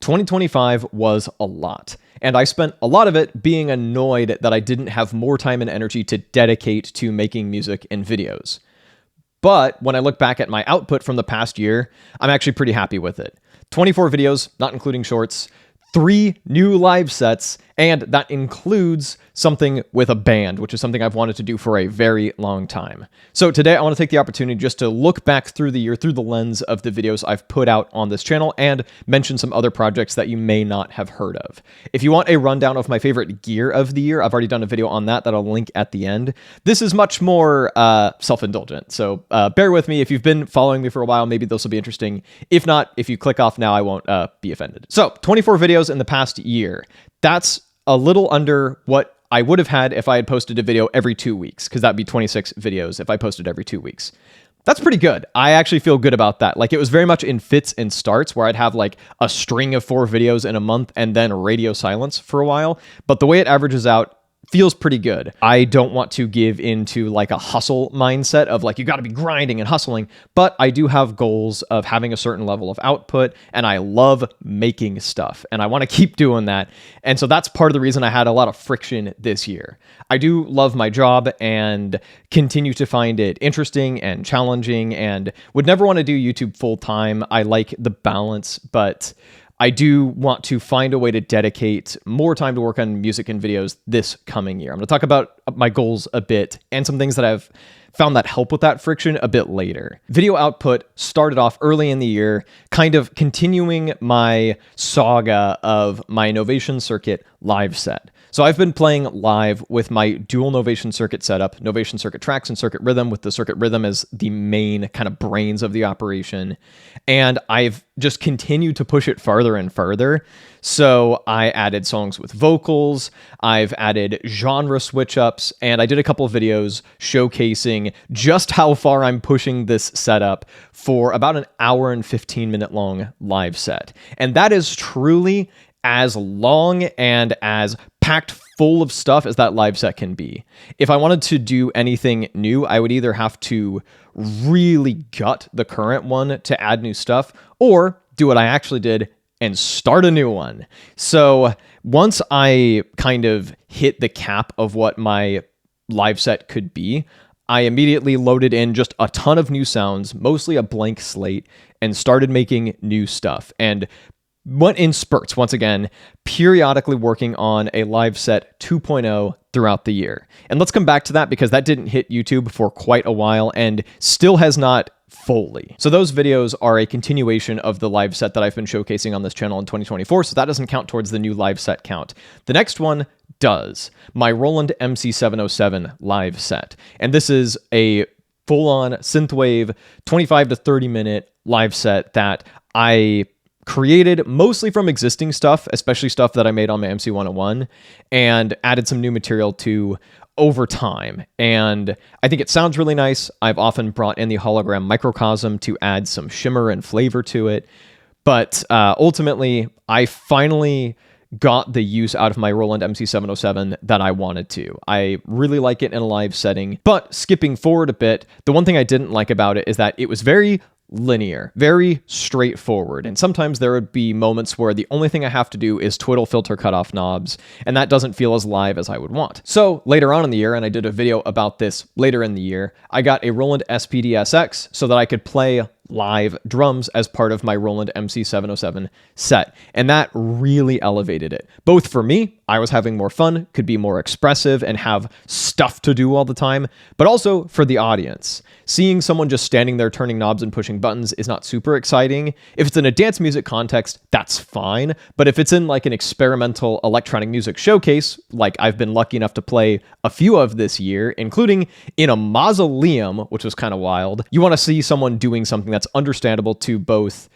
2025 was a lot, and I spent a lot of it being annoyed that I didn't have more time and energy to dedicate to making music and videos. But when I look back at my output from the past year, I'm actually pretty happy with it. 24 videos, not including shorts, 3 new live sets, and that includes something with a band, which is something I've wanted to do for a very long time. So today I want to take the opportunity just to look back through the year through the lens of the videos I've put out on this channel and mention some other projects that you may not have heard of. If you want a rundown of my favorite gear of the year, I've already done a video on that I'll link at the end. This is much more self-indulgent, so bear with me. If you've been following me for a while, maybe this will be interesting. If not, if you click off now, I won't be offended. So 24 videos in the past year. That's a little under what I would have had if I had posted a video every 2 weeks, because that'd be 26 videos if I posted every 2 weeks. That's pretty good. I actually feel good about that. Like, it was very much in fits and starts where I'd have like a string of 4 videos in a month and then radio silence for a while. But the way it averages out feels pretty good. I don't want to give into like a hustle mindset of like, you got to be grinding and hustling, but I do have goals of having a certain level of output, and I love making stuff and I want to keep doing that. And so that's part of the reason I had a lot of friction this year. I do love my job and continue to find it interesting and challenging and would never want to do YouTube full time. I like the balance, but I do want to find a way to dedicate more time to work on music and videos this coming year. I'm going to talk about my goals a bit and some things that I've found that help with that friction a bit later. Video output started off early in the year, kind of continuing my saga of my Novation Circuit live set. So I've been playing live with my dual Novation Circuit setup, Novation Circuit Tracks and Circuit Rhythm, with the Circuit Rhythm as the main kind of brains of the operation. And I've just continued to push it farther and further. So I added songs with vocals, I've added genre switch ups, and I did a couple of videos showcasing just how far I'm pushing this setup for about an hour and 15-minute long live set. And that is truly as long and as packed full of stuff as that live set can be. If I wanted to do anything new, I would either have to really gut the current one to add new stuff, or do what I actually did and start a new one. So once I kind of hit the cap of what my live set could be, I immediately loaded in just a ton of new sounds, mostly a blank slate, and started making new stuff. And went in spurts, once again, periodically working on a live set 2.0 throughout the year. And let's come back to that because that didn't hit YouTube for quite a while and still has not fully. So those videos are a continuation of the live set that I've been showcasing on this channel in 2024, so that doesn't count towards the new live set count. The next one does, my Roland MC707 live set. And this is a full-on synthwave 25 to 30 minute live set that I created mostly from existing stuff, especially stuff that I made on my MC101, and added some new material to over time. And I think it sounds really nice. I've often brought in the hologram microcosm to add some shimmer and flavor to it. But ultimately, I finally got the use out of my Roland MC707 that I wanted to. I really like it in a live setting, but skipping forward a bit, the one thing I didn't like about it is that it was very linear, very straightforward. And sometimes there would be moments where the only thing I have to do is twiddle filter cutoff knobs, and that doesn't feel as live as I would want. So later on in the year, and I did a video about this later in the year, I got a Roland SPD-SX so that I could play live drums as part of my Roland MC707 set. And that really elevated it. Both for me, I was having more fun, could be more expressive and have stuff to do all the time, but also for the audience. Seeing someone just standing there turning knobs and pushing buttons is not super exciting. If it's in a dance music context, that's fine. But if it's in like an experimental electronic music showcase, like I've been lucky enough to play a few of this year, including in a mausoleum, which was kind of wild, you want to see someone doing something that's understandable to both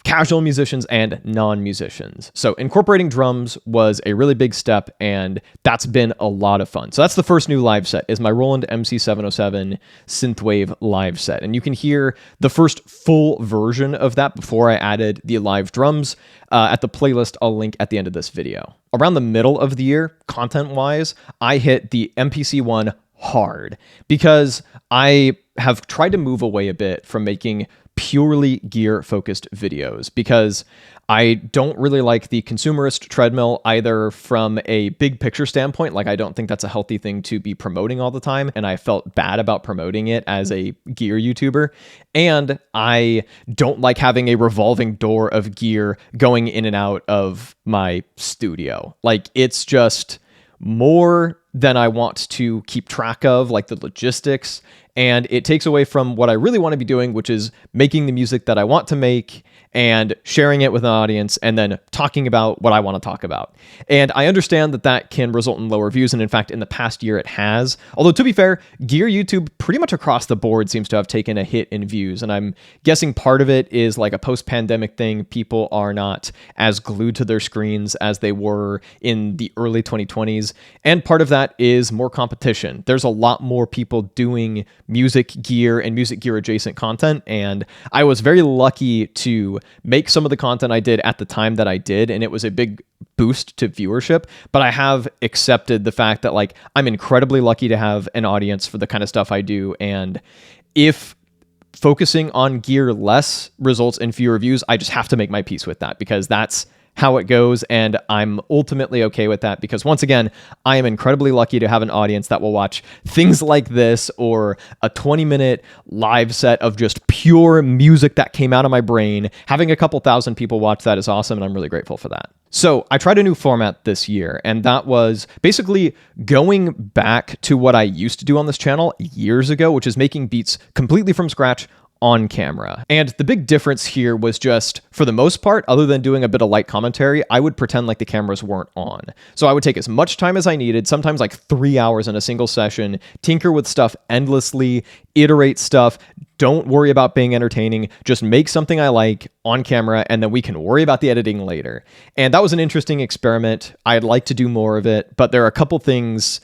casual musicians and non-musicians. So incorporating drums was a really big step, and that's been a lot of fun. So that's the first new live set, is my Roland MC707 synthwave live set. And you can hear the first full version of that before I added the live drums at the playlist I'll link at the end of this video. Around the middle of the year, content-wise, I hit the MPC1 hard because I have tried to move away a bit from making purely gear focused videos, because I don't really like the consumerist treadmill either from a big picture standpoint. Like, I don't think that's a healthy thing to be promoting all the time, and I felt bad about promoting it as a gear YouTuber. And I don't like having a revolving door of gear going in and out of my studio. Like, it's just more than I want to keep track of, like the logistics, and it takes away from what I really want to be doing, which is making the music that I want to make and sharing it with an audience, and then talking about what I want to talk about. And I understand that that can result in lower views, and in fact, in the past year it has. Although, to be fair, gear YouTube pretty much across the board seems to have taken a hit in views, and I'm guessing part of it is like a post-pandemic thing. People are not as glued to their screens as they were in the early 2020s, and part of that is more competition. There's a lot more people doing music gear and music gear adjacent content, and I was very lucky to make some of the content I did at the time that I did, and it was a big boost to viewership. But I have accepted the fact that, like, I'm incredibly lucky to have an audience for the kind of stuff I do, and if focusing on gear less results in fewer views, I just have to make my peace with that, because that's how it goes, and I'm ultimately okay with that, because once again, I am incredibly lucky to have an audience that will watch things like this, or a 20-minute live set of just pure music that came out of my brain. Having a couple thousand people watch that is awesome, and I'm really grateful for that. So I tried a new format this year, and that was basically going back to what I used to do on this channel years ago, which is making beats completely from scratch on camera. And the big difference here was just, for the most part, other than doing a bit of light commentary, I would pretend like the cameras weren't on. So I would take as much time as I needed, sometimes like 3 hours in a single session, tinker with stuff endlessly, iterate stuff, don't worry about being entertaining, just make something I like on camera, and then we can worry about the editing later. And that was an interesting experiment. I'd like to do more of it, but there are a couple things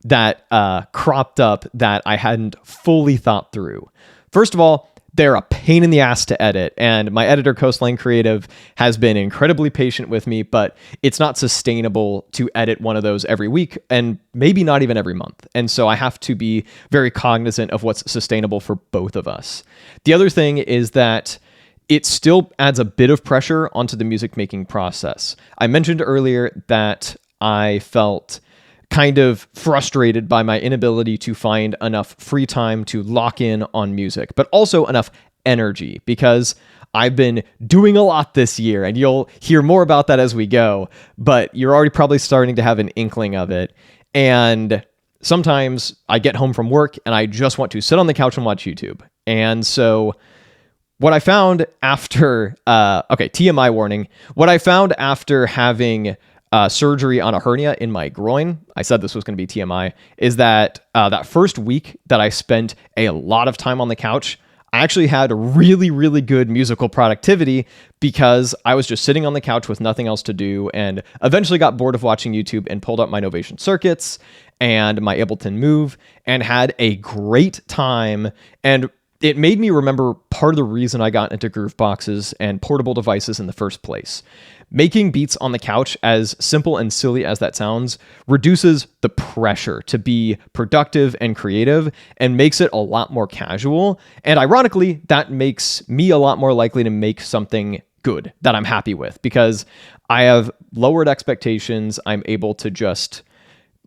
that cropped up that I hadn't fully thought through. First of all, they're a pain in the ass to edit, and my editor, Coastline Creative, has been incredibly patient with me, but it's not sustainable to edit one of those every week, and maybe not even every month. And so I have to be very cognizant of what's sustainable for both of us. The other thing is that it still adds a bit of pressure onto the music making process. I mentioned earlier that I felt kind of frustrated by my inability to find enough free time to lock in on music, but also enough energy, because I've been doing a lot this year, and you'll hear more about that as we go, but you're already probably starting to have an inkling of it. And sometimes I get home from work and I just want to sit on the couch and watch YouTube. And so what I found after, TMI warning, what I found after having surgery on a hernia in my groin, I said this was going to be TMI, is that that first week that I spent a lot of time on the couch, I actually had really, really good musical productivity, because I was just sitting on the couch with nothing else to do, and eventually got bored of watching YouTube and pulled up my Novation circuits and my Ableton Move and had a great time. And it made me remember part of the reason I got into groove boxes and portable devices in the first place. Making beats on the couch, as simple and silly as that sounds, reduces the pressure to be productive and creative and makes it a lot more casual. And ironically, that makes me a lot more likely to make something good that I'm happy with, because I have lowered expectations. I'm able to just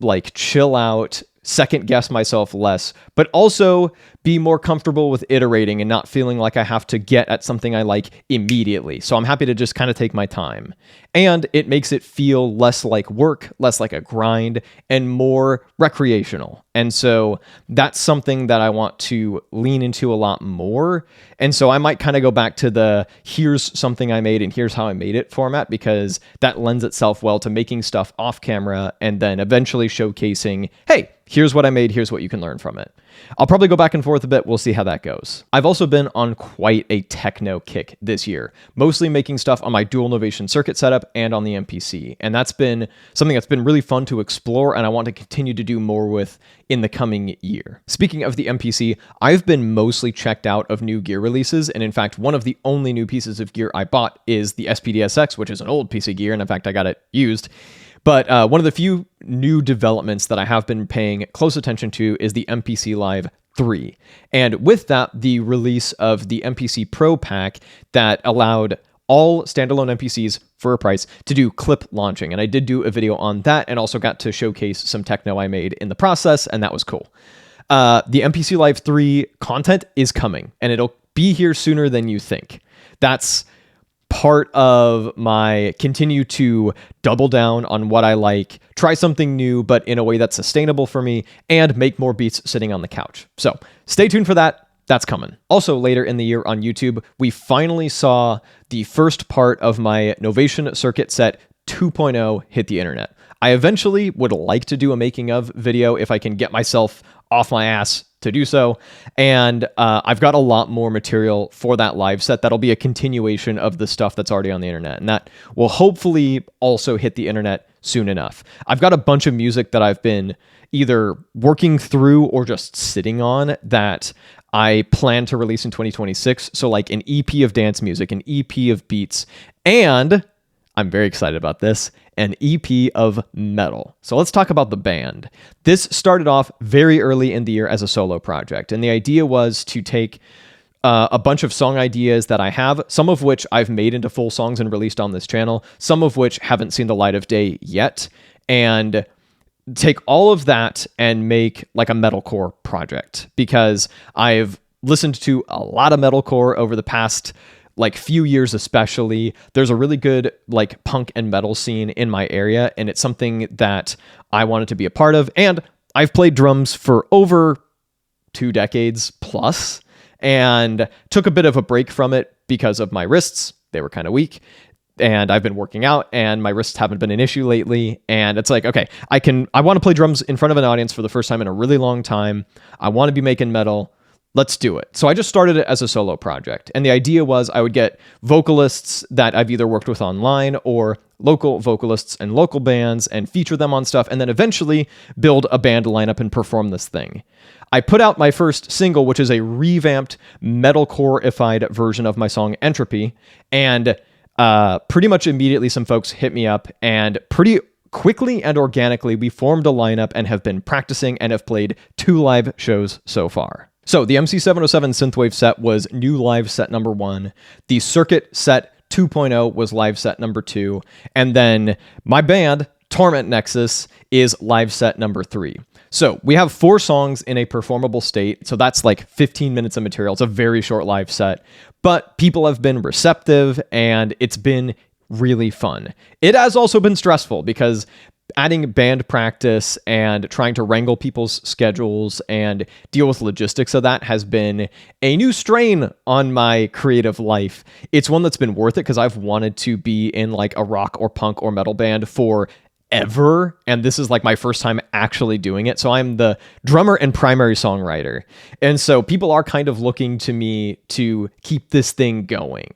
like chill out, second guess myself less, but also be more comfortable with iterating and not feeling like I have to get at something I like immediately. So I'm happy to just kind of take my time. And it makes it feel less like work, less like a grind, and more recreational. And so that's something that I want to lean into a lot more. And so I might kind of go back to the here's something I made and here's how I made it format, because that lends itself well to making stuff off camera and then eventually showcasing, hey, here's what I made, here's what you can learn from it. I'll probably go back and forth a bit. We'll see how that goes. I've also been on quite a techno kick this year, mostly making stuff on my dual Novation circuit setup and on the MPC. And that's been something that's been really fun to explore, and I want to continue to do more with in the coming year. Speaking of the MPC, I've been mostly checked out of new gear releases. And in fact, one of the only new pieces of gear I bought is the SPDSX, which is an old piece of gear. And in fact, I got it used. But one of the few new developments that I have been paying close attention to is the MPC Live 3. And with that, the release of the MPC Pro pack that allowed all standalone MPCs for a price to do clip launching. And I did do a video on that and also got to showcase some techno I made in the process, and that was cool. The MPC Live 3 content is coming, and it'll be here sooner than you think. That's part of my continue to double down on what I like, try something new, but in a way that's sustainable for me, and make more beats sitting on the couch. So stay tuned for that. That's coming. Also, later in the year on YouTube, we finally saw the first part of my Novation Circuit Set 2.0 hit the internet. I eventually would like to do a making of video if I can get myself off my ass to do so. And I've got a lot more material for that live set that'll be a continuation of the stuff that's already on the internet. And that will hopefully also hit the internet soon enough. I've got a bunch of music that I've been either working through or just sitting on that I plan to release in 2026. So like an EP of dance music, an EP of beats, and I'm very excited about this, an EP of metal. So let's talk about the band. This started off very early in the year as a solo project. And the idea was to take a bunch of song ideas that I have, some of which I've made into full songs and released on this channel, some of which haven't seen the light of day yet, and take all of that and make like a metalcore project, because I've listened to a lot of metalcore over the past like few years especially. There's a really good like punk and metal scene in my area, and it's something that I wanted to be a part of. And I've played drums for over 2 decades plus, and took a bit of a break from it because of my wrists. They were kind of weak, and I've been working out, and my wrists haven't been an issue lately. And it's like, okay, I want to play drums in front of an audience for the first time in a really long time. I want to be making metal. Let's do it. So I just started it as a solo project. And the idea was I would get vocalists that I've either worked with online or local vocalists and local bands and feature them on stuff, and then eventually build a band lineup and perform this thing. I put out my first single, which is a revamped metalcore-ified version of my song Entropy, and pretty much immediately some folks hit me up, and pretty quickly and organically we formed a lineup and have been practicing and have played 2 live shows so far. So the MC707 Synthwave set was new live set number 1. The Circuit set 2.0 was live set number 2. And then my band, Torment Nexus, is live set number 3. So we have 4 songs in a performable state. So that's like 15 minutes of material. It's a very short live set, but people have been receptive and it's been really fun. It has also been stressful because adding band practice and trying to wrangle people's schedules and deal with logistics of that has been a new strain on my creative life. It's one that's been worth it because I've wanted to be in like a rock or punk or metal band for ever, and this is like my first time actually doing it. So I'm the drummer and primary songwriter, and so people are kind of looking to me to keep this thing going,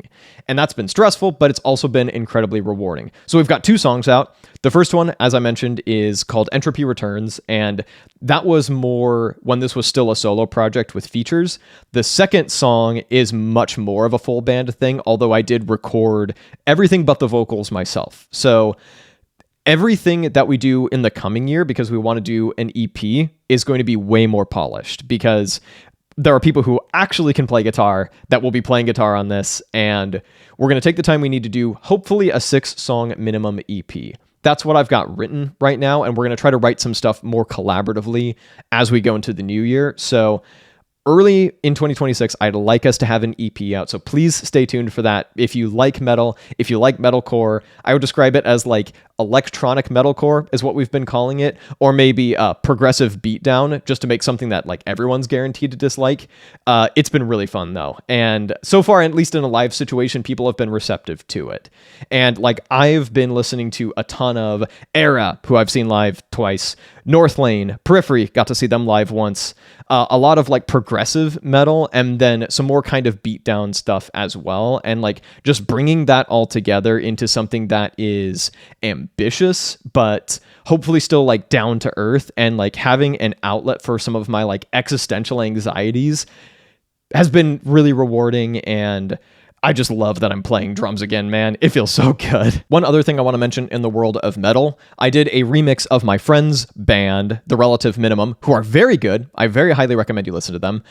and that's been stressful, but it's also been incredibly rewarding. So we've got 2 songs out. The first one, as I mentioned, is called Entropy Returns, and that was more when this was still a solo project with features. The second song is much more of a full band thing, although I did record everything but the vocals myself. So everything that we do in the coming year, because we want to do an EP, is going to be way more polished, because there are people who actually can play guitar that will be playing guitar on this, and we're going to take the time we need to do hopefully a 6-song minimum EP. That's what I've got written right now, and we're going to try to write some stuff more collaboratively as we go into the new year. So early in 2026, I'd like us to have an EP out, so please stay tuned for that. If you like metal, if you like metalcore, I would describe it as like electronic metalcore is what we've been calling it, or maybe progressive beatdown, just to make something that like everyone's guaranteed to dislike. It's been really fun though, and so far, at least in a live situation, people have been receptive to it. And like I've been listening to a ton of Era, who I've seen live twice, North Lane, Periphery, got to see them live once, a lot of like progressive metal, and then some more kind of beatdown stuff as well, and like just bringing that all together into something that is ambitious, but hopefully still like down to earth, and like having an outlet for some of my like existential anxieties has been really rewarding. And I just love that I'm playing drums again, man. It feels so good. One other thing I want to mention in the world of metal, I did a remix of my friend's band, The Relative Minimum, who are very good. I very highly recommend you listen to them.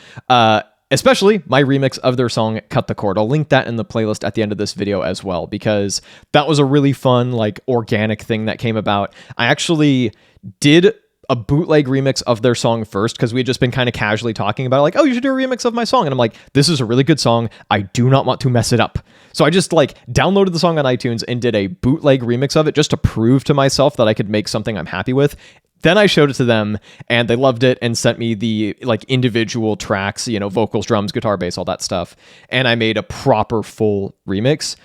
Especially my remix of their song Cut the Cord. I'll link that in the playlist at the end of this video as well, because that was a really fun, like, organic thing that came about. I actually did a bootleg remix of their song first, because we had just been kind of casually talking about it, like, oh, you should do a remix of my song. And I'm like, this is a really good song. I do not want to mess it up. So I just like downloaded the song on iTunes and did a bootleg remix of it just to prove to myself that I could make something I'm happy with. Then I showed it to them and they loved it and sent me the like individual tracks, you know, vocals, drums, guitar, bass, all that stuff. And I made a proper full remix.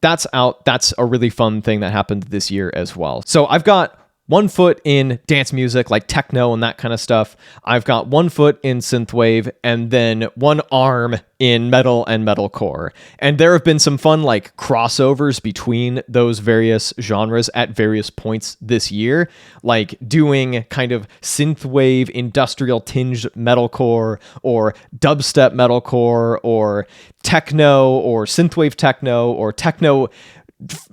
That's out. That's a really fun thing that happened this year as well. So I've got one foot in dance music, like techno and that kind of stuff. I've got one foot in synthwave and then one arm in metal and metalcore. And there have been some fun like crossovers between those various genres at various points this year, like doing kind of synthwave, industrial tinged metalcore or dubstep metalcore or techno or synthwave techno or techno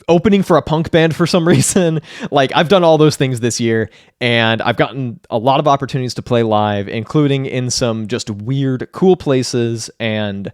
opening for a punk band for some reason. Like, I've done all those things this year and I've gotten a lot of opportunities to play live, including in some just weird, cool places. And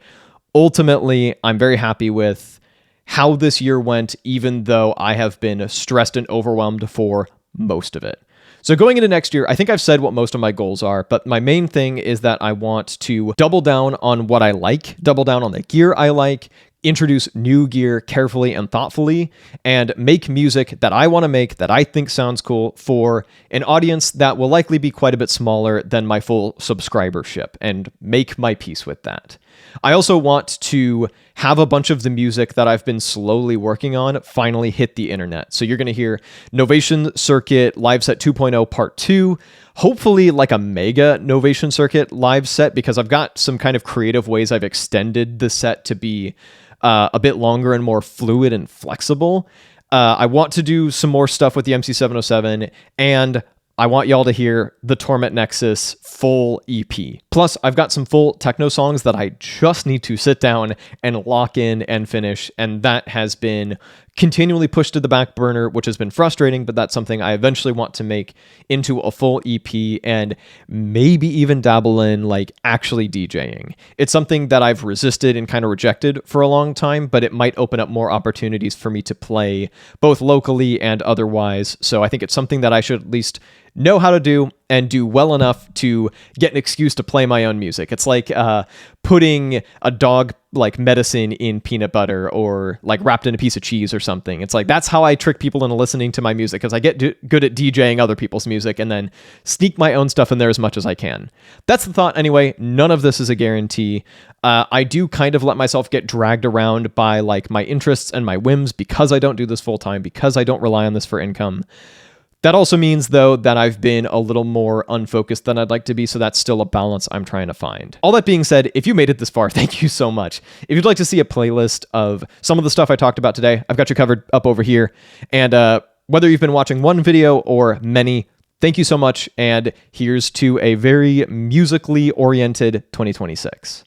ultimately, I'm very happy with how this year went, even though I have been stressed and overwhelmed for most of it. So going into next year, I think I've said what most of my goals are, but my main thing is that I want to double down on what I like, double down on the gear I like, introduce new gear carefully and thoughtfully, and make music that I want to make that I think sounds cool for an audience that will likely be quite a bit smaller than my full subscribership, and make my peace with that. I also want to have a bunch of the music that I've been slowly working on finally hit the internet. So you're going to hear Novation Circuit Live Set 2.0 Part 2, hopefully like a mega Novation Circuit live set, because I've got some kind of creative ways I've extended the set to be a bit longer and more fluid and flexible. I want to do some more stuff with the MC707, and I want y'all to hear the Torment Nexus full EP. Plus, I've got some full techno songs that I just need to sit down and lock in and finish, and that has been continually pushed to the back burner, which has been frustrating, but that's something I eventually want to make into a full EP and maybe even dabble in like actually DJing. It's something that I've resisted and kind of rejected for a long time, but it might open up more opportunities for me to play both locally and otherwise. So I think it's something that I should at least know how to do and do well enough to get an excuse to play my own music. It's like putting a dog like medicine in peanut butter or like wrapped in a piece of cheese or something. It's like, that's how I trick people into listening to my music, because I get good at DJing other people's music and then sneak my own stuff in there as much as I can. That's the thought anyway. None of this is a guarantee. I do kind of let myself get dragged around by like my interests and my whims because I don't do this full time, because I don't rely on this for income. That also means, though, that I've been a little more unfocused than I'd like to be, so that's still a balance I'm trying to find. All that being said, if you made it this far, thank you so much. If you'd like to see a playlist of some of the stuff I talked about today, I've got you covered up over here. And whether you've been watching one video or many, thank you so much, and here's to a very musically oriented 2026.